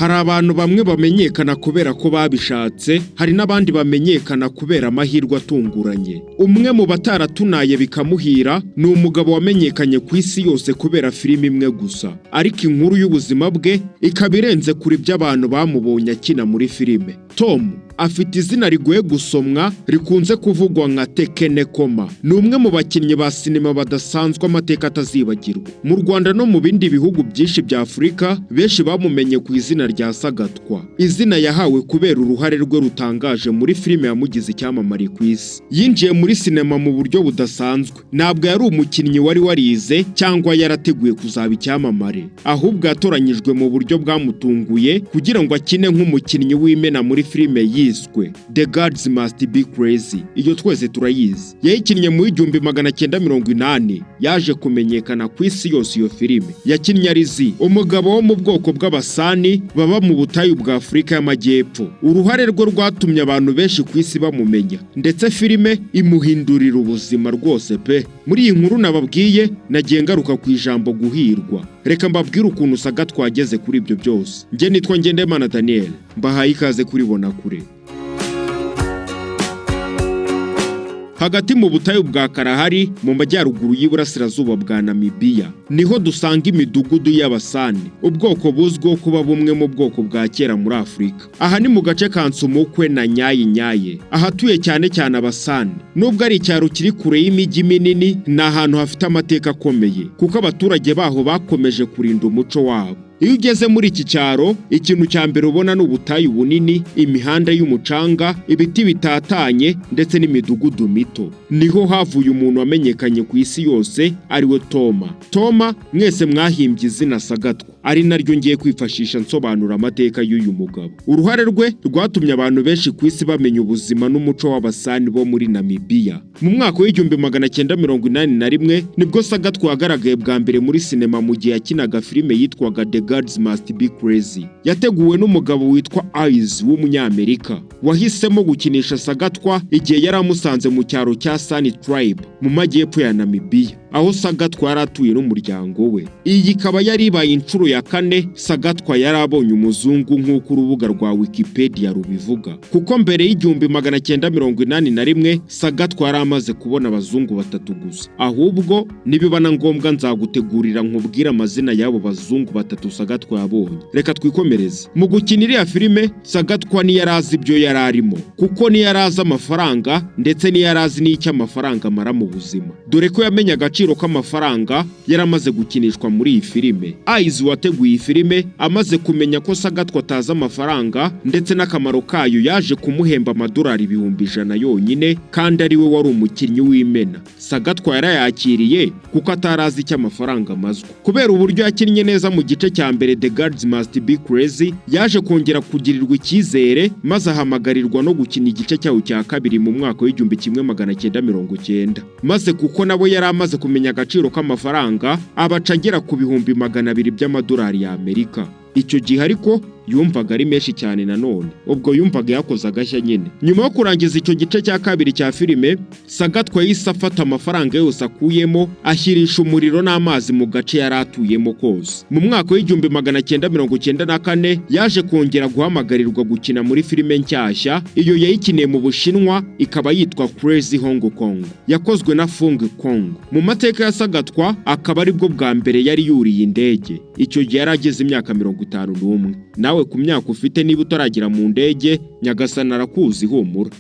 Hari abantu bamwe bamenyekana kubera ko babishatse, hari n'abandi bamenyekana kubera amahirwe atunguranye. Umwe mu bataratunaye bikamuhira ni umugabo wamenyekanye ku isi yose kubera filimi imwe gusa, ariko inkuru y'ubuzima bwe ikaba irenze kuri by'abantu bamubonye akina muri filime. Toma afite izina rigoye gusomwa rikunze kuvugwa nka Koma. Ni umwe mu bakinnyi ba sinema badasanzwe amateka atazibagirwa. Mu Rwanda no mu bindi bihugu byinshi bya Afurika, benshi bamumenye ku izina rya Sagatwa. Izina yahawe kubera uruhare rwe rutangaje muri filime yamugize icyamamare ku isi. Yinjiye muri sinema mu buryo budasanzwe. Ntabwo yari umukinnyi wari warize cyangwa yarateguye kuzaba icyamamare, ahubwo yatoranyijwe mu buryo bwamutunguye kugira ngo akine nk'umukinnyi w'imena muri filime yiswe The Gods Must Be Crazy. Iyo twese turayizi. Yakinnye mu 1980, yaje kumenyekana ku isi yose iyo filime. Yakinnye ari umugabo wo mu bwoko bw'Abasan baba mu butayu bwa Afurika y'Amajyepfo. Uruhare rwe rwatumye abantu benshi ku isi bamumenya, ndetse filime imuhindurira ubuzima rwose pe. Muri iyi nkuru nababwiye nagiye ngaruka ku ijambo guhirwa. Reka mbabwire ukuntu Sagatwa ageze kuri ibyo byose. Nge nitwa Ngendemana Daniel, mbahaye ikaze kuri Bonakure. Hagati mu butayu bwa Kalahari mu majyaruguru y'Iburasirazuba bwa Namibia niho dusanga imidugudu y'Abasan, ubwoko buzwiho kuba bumwe mu bwoko bwa kera muri Afurika. Aha ni mu gace ka umwe na nyaye. Ahatuye cyane cyane Abasan. Nubwo ari icyaro kiri kure y'imijyi minini, ni ahantu hafite amateka akomeye kuko abaturage baho bakomeje kurinda umuco wabo. Iyo ugeze muri iki cyaro, ikintu cya mbere ubona ni ubutayu bunini, imihanda y'umucanga, ibiti bitatanye ndetse n'imidugudu mito. Niho havuye umuntu wamenyekanye ku isi yose, ariwe Toma. Toma mwese mwahimbye izina Sagatwa, ari naryo ngiye kwifashisha nsobanura amateka y'uyu mugabo. Uruhare rwe rwatumye abantu benshi ku isi bamenya ubuzima n'umuco w'Abasan bo muri Namibia. Mu mwaka w'1981 nibwo Sagatwa yagaragaye bwa mbere muri sinema mu gihe yakinaga filime yitwaga The Gods Must Be Crazy. Yateguwe n'umugabo witwa Yasize w'umunyamerika. Wahisemo gukinisha Sagatwa igihe yari amusanze mu cyaro cya San Tribe mu majyepfo ya Namibia, aho Sagatwa yaratuye n'umuryango we. Iyi ikaba yari ibaye inshuro ya 4 Sagatwa yari abonye umuzungu nk'uko urubuga rwa Wikipedia rubivuga, kuko mbere y'1981 Sagatwa yari amaze kubona abazungu 3 gusa. Ahubwo nibibana ngombwa nzagutegurira nkubwira amazina y'abo bazungu 3 Sagatwa yabonye. Reka twikomereze. Mu gukinira ya filime, Sagatwa ni yarazi ibyo yararimo, kuko ni yarazi amafaranga ndetse ni yarazi n'icyo amafaranga amara mu buzima, dore ko yamenya agaciro k'amafaranga yaramaze gukinishwa muri iyi filime. Yasize wateguye iyi filime amaze kumenya ko Sagatwa atazi amafaranga ndetse n'akamaro kayo, yaje kumuhemba amadolari 100,000 yonyine, kandi ari we wari umukinnyi w'imena. Sagatwa yarayakiriye kuko atarazi icyo amafaranga amazwa. Kubera uburyo yakinnye neza mu gice cya mbere The Gods Must Be Crazy, yaje kongera kugirirwa icyizere maze ahamagarirwa no gukina igice cyawo cya kabiri mu mwaka w'1990. Maze kuko nabo yari amaze kumenya agaciro k'amafaranga, abaca agera ku 200,000 by'amadolari y'Amerika. Icyo gihe ariko yumvaga ari menshi cyane nanone, ubwo yumvaga yakoze agashya nyine. Nyuma yo kurangiza icyo gice cya kabiri cya filime, Sagatwa yahise afata amafaranga yose akuyemo ashyirisha umuriro n'amazi mu gace yari atuyemo kose. Mu mwaka w'1994 yaje kongera guhamagarirwa gukina muri filime nshyashya. Iyo yayikiniye mu Bushinwa, ikaba yitwa Crazy Hong Kong, yakozwe na Fung Kong. Mu mateka ya Sagatwa akaba ari bwo bwa mbere yari yuriye indege. Icyo gihe yarageze imyaka 51. Nawe ku myaka ufite niba utaragira mu ndege, Nyagasani arakuzi humura.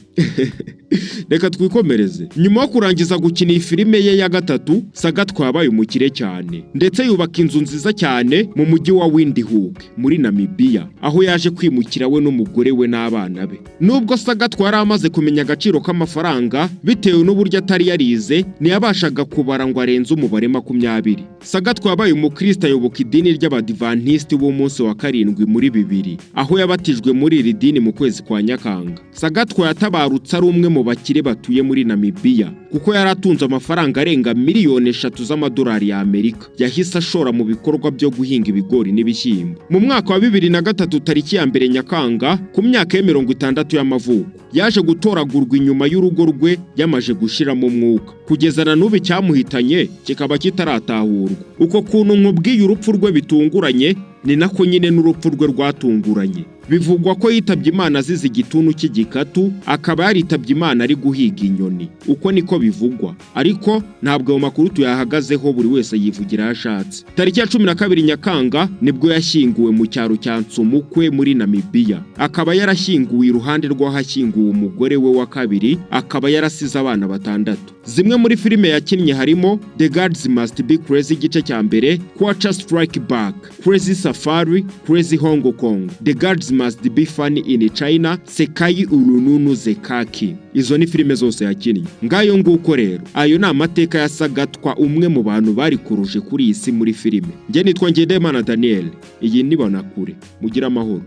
Reka twikomereze. Nyuma yo kurangiza gukina iyi filime ye ya 3, Sagatwa yabaye umukire cyane, ndetse yubaka inzu nziza cyane mu mujyi wa Windhoek muri Namibia, aho yaje kwimukira we n'umugore we n'abana be. Nubwo Sagatwa yari amaze kumenya agaciro k'amafaranga, bitewe n'uburyo atari yarize, ntiyabashaga kubara ngo arenze umubare 20. Sagatwa yabaye umukristo, ayoboka idini ry'Abadiventiste b'umunsi wa 7 muri 2, aho yabatijwe muri iri dini mu kwezi kwa Nyakanga. Sagatwa yatabarutse ari umwe mu bakire batuye muri Namibia, kuko yaratunze amafaranga arenga miliyoni 3 z'amadolari y'Amerika. Yahise ashora mu bikorwa byo guhinga ibigori n'ibishyimbo. Mu mwaka wa 2003 tariki ya 1 Nyakanga, ku myaka ya 60 y'amavuko, yaje gutoragurwa inyuma y'urugo rwe yamaje gushiramo umwuka. Kugeza na n'ubu cyamuhitanye kikaba kitaratahurwa. Uko kuntu nkubwiye urupfu rwe bitunguranye, ni nako nyine n'urupfu rwe rwatunguranye. Bivugwa ko yitabye Imana azize igituntu cy'igikatu, akaba yaritabye Imana ari guhiga inyoni. Uko niko bivugwa, ariko ntabwo ayo makuru tuyahagazeho, buri wese yivugira ashatse. Tariki ya 12 Nyakanga nibwo yashyinguwe mu cyaro cya umwe muri Namibia. Akaba yarashyinguwe iruhande rw'ahashyinguwe umugore we wa kabiri, akaba yarasize abana 6. Zimwe muri filime yakinnye harimo The Gods Must Be Crazy igice cya mbere, Quarter Strike Back, Crazy Safari, Crazy Hong Kong, The Gods Must Be Funny in China, Sekai Urununu Zekaki. Izo ni filime zose yakinnye. Ngayo nguko rero, ayo ni amateka ya Sagatwa, umwe mu bantu bari kuruje kuri iyi si muri filime. Nge nitwa Ngendahimana Daniel, iyi ni Banakure. Mugira amahoro.